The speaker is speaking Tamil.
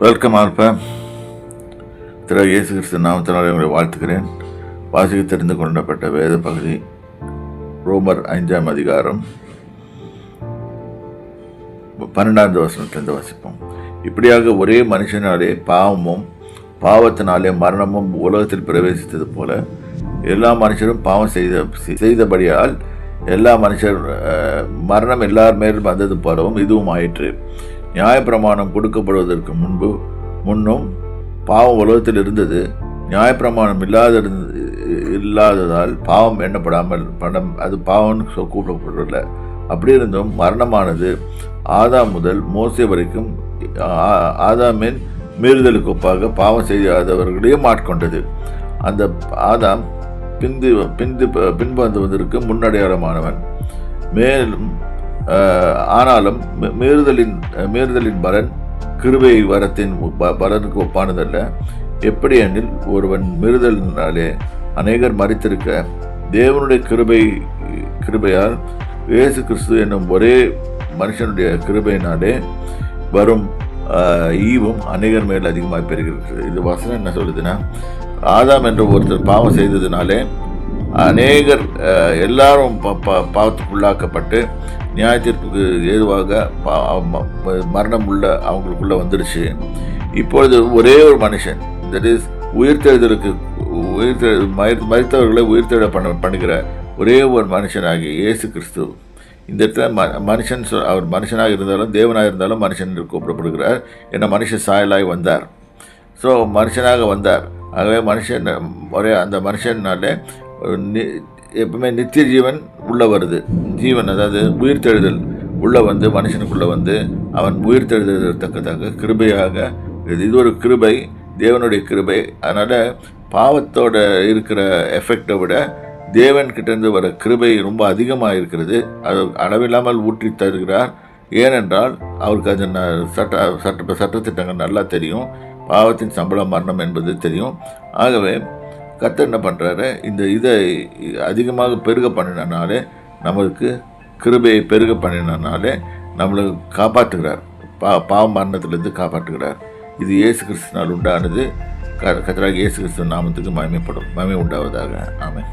Welcome alpha. திரு இயேசு கிறிஸ்து நாமத்தினால் உங்களை வாழ்த்துக்கிறேன். வாசிக்க தெரிந்து கொள்ளப்பட்ட வேத பகுதி ரோமர் 5ஆம் அதிகாரம் 12வது வசனத்திலிருந்து வாசிப்போம். இப்படியாக ஒரே மனுஷனாலே பாவமும் பாவத்தினாலே மரணமும் உலகத்தில் பிரவேசித்தது போல எல்லா மனுஷரும் பாவம் செய்தபடியால் எல்லா மனுஷர் மரணம் எல்லார் மேலும் வந்தது போலவும் இதுவும் ஆயிற்று. நியாயப்பிரமாணம் கொடுக்கப்படுவதற்கு முன்னும் பாவம் உலகத்தில் இருந்தது. நியாயப்பிரமாணம் இல்லாததால் பாவம் எண்ணப்படாமல் அது பாவம் கூப்பிடப்படவில்லை. அப்படி இருந்தும் மரணமானது ஆதாம் முதல் மோசே வரைக்கும் ஆதாமின் மீறுதலுக்கு ஒப்பாக பாவம் செய்யாதவர்களையும் ஆட்கொண்டது. அந்த ஆதாம் பின்பு வந்ததற்கு முன்னடையாளமானவன். மேலும் ஆனாலும் மீறுதலின் பலன் கிருபை வரத்தின் பலனுக்கு ஒப்பானதல்ல. எப்படி எனில் ஒருவன் மீறுதலினாலே அநேகர் மரித்திருக்க தேவனுடைய கிருபையால் இயேசு கிறிஸ்து என்னும் ஒரே மனுஷனுடைய கிருபையினாலே வரும் ஈவும் அநேகர் மேல் அதிகமாக பெறுகிறது. இது வசனம் என்ன சொல்லுதுன்னா, ஆதாம் என்ற ஒருத்தர் பாவம் செய்ததினாலே அநேகர் எல்லாரும் பாவத்துக்குள்ளாக்கப்பட்டு நியாயத்திற்கு ஏதுவாக மரணம் உள்ள அவங்களுக்குள்ள வந்துடுச்சு. இப்பொழுது ஒரே ஒரு மனுஷன், தட் இஸ் மரித்தவர்களை உயிர்த்தெழ பண்ணுகிற ஒரே ஒரு மனுஷனாகிய இயேசு கிறிஸ்து. இந்த இடத்துல மனுஷன் அவர் மனுஷனாக இருந்தாலும் தேவனாக இருந்தாலும் மனுஷன் என்று கூப்பிடப்படுகிறார். ஏன்னா மனுஷன் சாயலாய் வந்தார். ஸோ மனுஷனாக வந்தார். ஆகவே அந்த மனுஷனால எப்பவுமே நித்திய ஜீவன் உள்ள வருது. ஜீவன் அதாவது உயிர்த்தெழுதல் உள்ள வந்து மனுஷனுக்குள்ளே வந்து அவன் உயிர்த்தெழுதற்கத்தக்க கிருபையாக இது ஒரு கிருபை, தேவனுடைய கிருபை. அதனால் பாவத்தோட இருக்கிற எஃபெக்டை விட தேவன்கிட்டேருந்து வர கிருபை ரொம்ப அதிகமாக இருக்கிறது. அது அளவில்லாமல் ஊற்றி தருகிறார். ஏனென்றால் அவருக்கு அது சட்டத்திட்டங்கள் நல்லா தெரியும். பாவத்தின் சம்பளம் மரணம் என்பது தெரியும். ஆகவே கர்த்தர் என்ன பண்ணுறாரு, இதை அதிகமாக பெருக பண்ணினாலே, நமக்கு கிருபையை பெருக பண்ணினாலே நம்மளை காப்பாற்றுகிறார். பாவ மரணத்திலிருந்து காப்பாற்றுகிறார். இது இயேசு கிறிஸ்துவினால் உண்டானது. கர்த்தராகிய இயேசு கிறிஸ்துவின் நாமத்துக்கு மகிமை உண்டாவதாக. ஆமென்.